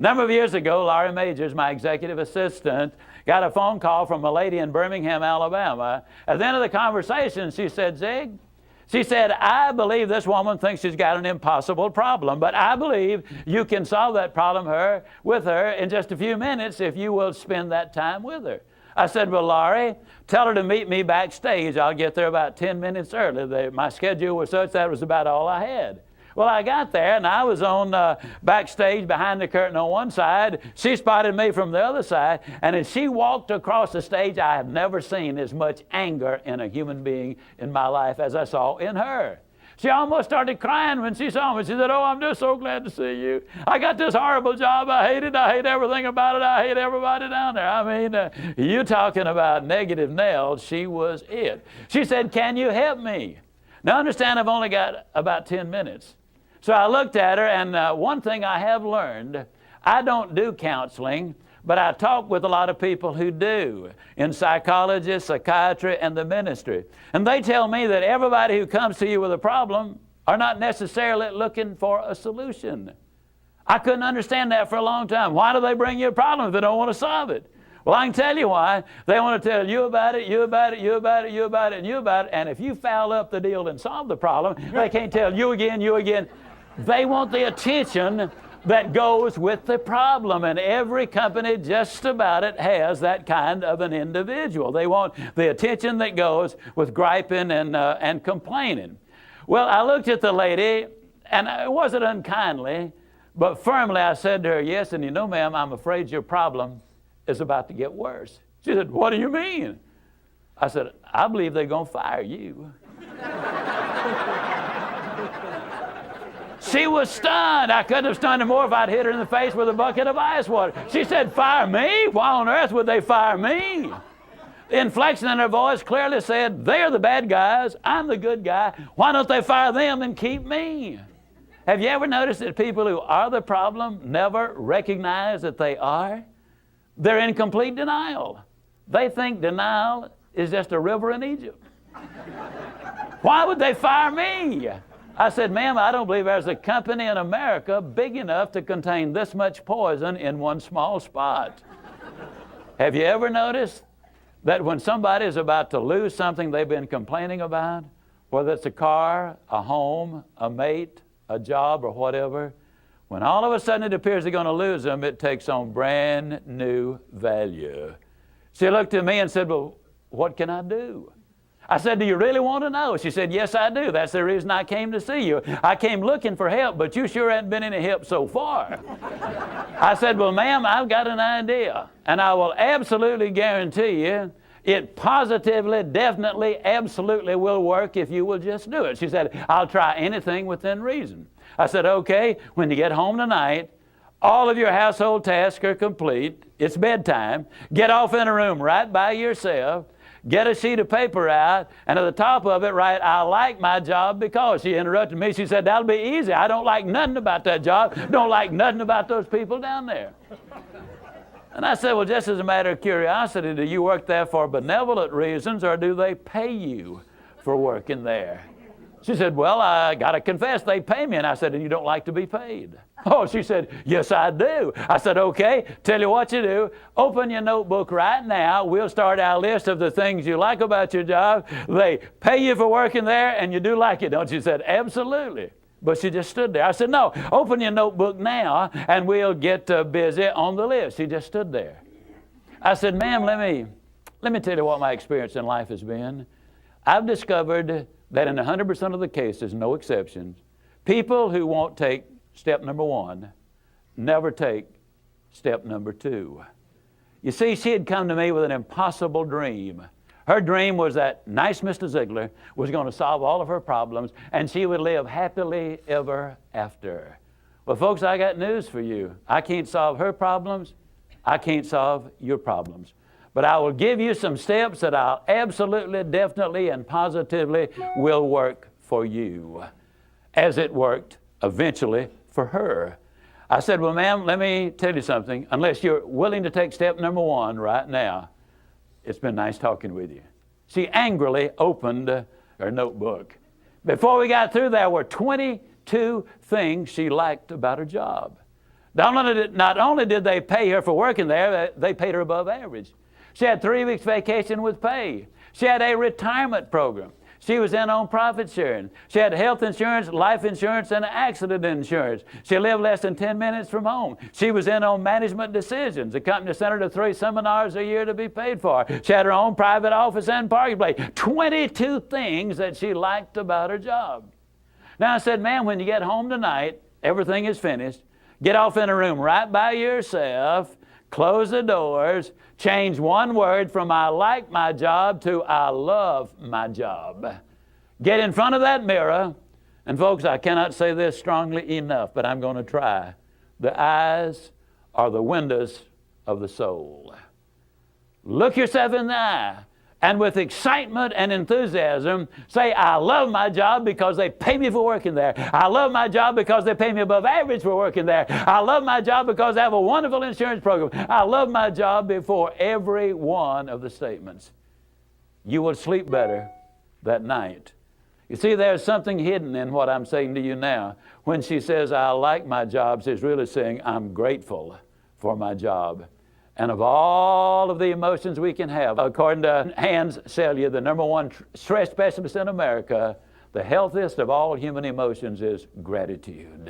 A number of years ago, Laurie Majors, my executive assistant, got a phone call from a lady in Birmingham, Alabama. At the end of the conversation, she said, Zig, she said, I believe this woman thinks she's got an impossible problem, but I believe you can solve that problem with her in just a few minutes if you will spend that time with her. I said, well, Laurie, tell her to meet me backstage. I'll get there about 10 minutes early. My schedule was such that was about all I had. Well, I got there, and I was on backstage behind the curtain on one side. She spotted me from the other side, and as she walked across the stage, I have never seen as much anger in a human being in my life as I saw in her. She almost started crying when she saw me. She said, oh, I'm just so glad to see you. I got this horrible job. I hate it. I hate everything about it. I hate everybody down there. I mean, you talking about negative nails. She was it. She said, can you help me? Now, understand, I've only got about 10 minutes. So I looked at her, and one thing I have learned, I don't do counseling, but I talk with a lot of people who do, in psychology, psychiatry, and the ministry. And they tell me that everybody who comes to you with a problem are not necessarily looking for a solution. I couldn't understand that for a long time. Why do they bring you a problem if they don't want to solve it? Well, I can tell you why. They want to tell you about it, you about it, you about it, you about it, and you about it. And if you foul up the deal and solve the problem, they can't tell you again, you again. They want the attention that goes with the problem, and every company just about it has that kind of an individual. They want the attention that goes with griping and complaining. Well, I looked at the lady, and it wasn't unkindly, but firmly I said to her, yes, and you know, ma'am, I'm afraid your problem is about to get worse. She said, what do you mean? I said, I believe they're going to fire you. She was stunned. I couldn't have stunned her more if I'd hit her in the face with a bucket of ice water. She said, fire me? Why on earth would they fire me? The inflection in her voice clearly said, they're the bad guys, I'm the good guy. Why don't they fire them and keep me? Have you ever noticed that people who are the problem never recognize that they are? They're in complete denial. They think denial is just a river in Egypt. Why would they fire me? I said, ma'am, I don't believe there's a company in America big enough to contain this much poison in one small spot. Have you ever noticed that when somebody is about to lose something they've been complaining about, whether it's a car, a home, a mate, a job, or whatever, when all of a sudden it appears they're going to lose them, it takes on brand new value. She looked at me and said, well, what can I do? I said, do you really want to know? She said, yes, I do. That's the reason I came to see you. I came looking for help, but you sure haven't been any help so far. I said, well, ma'am, I've got an idea, and I will absolutely guarantee you it positively, definitely, absolutely will work if you will just do it. She said, I'll try anything within reason. I said, okay, when you get home tonight, all of your household tasks are complete. It's bedtime. Get off in a room right by yourself. Get a sheet of paper out, and at the top of it write, I like my job because. She interrupted me. She said, that'll be easy. I don't like nothing about that job. Don't like nothing about those people down there. And I said, well, just as a matter of curiosity, do you work there for benevolent reasons, or do they pay you for working there? She said, well, I got to confess, they pay me. And I said, and you don't like to be paid? Oh, she said, yes, I do. I said, okay, tell you what you do. Open your notebook right now. We'll start our list of the things you like about your job. They pay you for working there, and you do like it, don't you? She said, absolutely. But she just stood there. I said, no, open your notebook now, and we'll get busy on the list. She just stood there. I said, ma'am, let me tell you what my experience in life has been. I've discovered that in 100% of the cases, no exceptions, people who won't take step number one never take step number two. You see, she had come to me with an impossible dream. Her dream was that nice Mr. Ziegler was going to solve all of her problems, and she would live happily ever after. Well, folks, I got news for you. I can't solve her problems. I can't solve your problems. But I will give you some steps that I'll absolutely, definitely, and positively will work for you, as it worked eventually for her. I said, well, ma'am, let me tell you something. Unless you're willing to take step number one right now, it's been nice talking with you. She angrily opened her notebook. Before we got through, there were 22 things she liked about her job. Not only did they pay her for working there, they paid her above average. She had 3 weeks vacation with pay. She had a retirement program. She was in on profit sharing. She had health insurance, life insurance, and accident insurance. She lived less than 10 minutes from home. She was in on management decisions. The company sent her to 3 seminars a year to be paid for. She had her own private office and parking place. 22 things that she liked about her job. Now I said, ma'am, when you get home tonight, everything is finished. Get off in a room right by yourself. Close the doors, change one word from I like my job to I love my job. Get in front of that mirror, and folks, I cannot say this strongly enough, but I'm going to try. The eyes are the windows of the soul. Look yourself in the eye, and with excitement and enthusiasm, say, I love my job because they pay me for working there. I love my job because they pay me above average for working there. I love my job because I have a wonderful insurance program. I love my job before every one of the statements. You will sleep better that night. You see, there's something hidden in what I'm saying to you now. When she says, I like my job, she's really saying, I'm grateful for my job. And of all of the emotions we can have, according to Hans Selye, the #1 stress specialist in America, the healthiest of all human emotions is gratitude.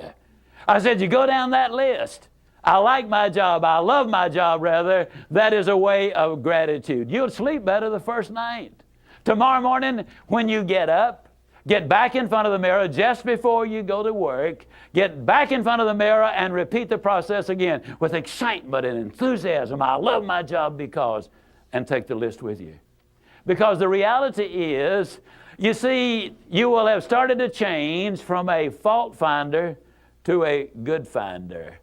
I said, you go down that list. I like my job. I love my job, rather. That is a way of gratitude. You'll sleep better the first night. Tomorrow morning, when you get up, get back in front of the mirror just before you go to work. Get back in front of the mirror and repeat the process again with excitement and enthusiasm. I love my job because, and take the list with you. Because the reality is, you see, you will have started to change from a fault finder to a good finder.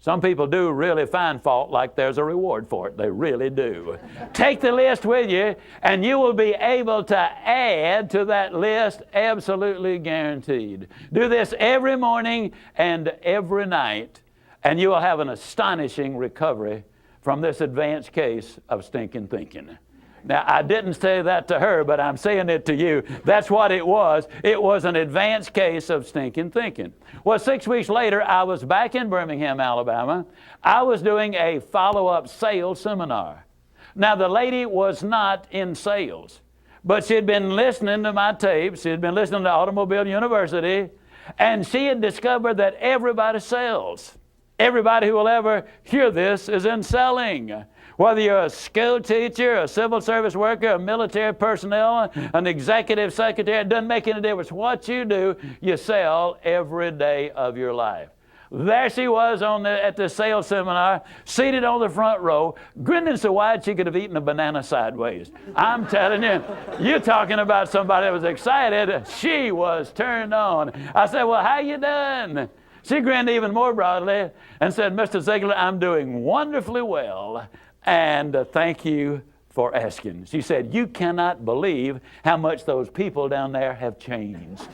Some people do really find fault like there's a reward for it. They really do. Take the list with you, and you will be able to add to that list, absolutely guaranteed. Do this every morning and every night, and you will have an astonishing recovery from this advanced case of stinking thinking. Now, I didn't say that to her, but I'm saying it to you. That's what it was. It was an advanced case of stinking thinking. Well, 6 weeks later, I was back in Birmingham, Alabama. I was doing a follow-up sales seminar. Now, the lady was not in sales, but she had been listening to my tapes. She had been listening to Automobile University, and she had discovered that everybody sells. Everybody who will ever hear this is in selling. Whether you're a school teacher, a civil service worker, a military personnel, an executive secretary, it doesn't make any difference what you do, you sell every day of your life. There she was at the sales seminar, seated on the front row, grinning so wide she could have eaten a banana sideways. I'm telling you, you're talking about somebody that was excited. She was turned on. I said, well, how you doing? She grinned even more broadly and said, Mr. Ziegler, I'm doing wonderfully well. And thank you for asking. She said, you cannot believe how much those people down there have changed.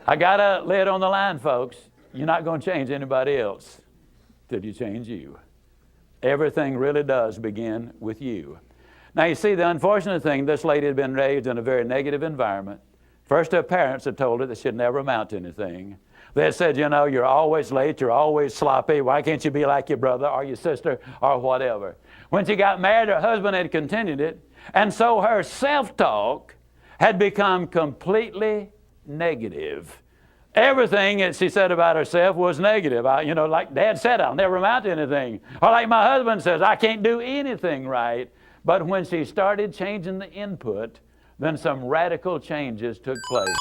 I got to lay it on the line, folks. You're not going to change anybody else till you change you. Everything really does begin with you. Now, you see, the unfortunate thing, this lady had been raised in a very negative environment. First, her parents had told her that she'd never amount to anything. They had said, you know, you're always late, you're always sloppy, why can't you be like your brother or your sister or whatever? When she got married, her husband had continued it, and so her self-talk had become completely negative. Everything that she said about herself was negative. Like Dad said, I'll never amount to anything. Or like my husband says, I can't do anything right. But when she started changing the input, then some radical changes took place.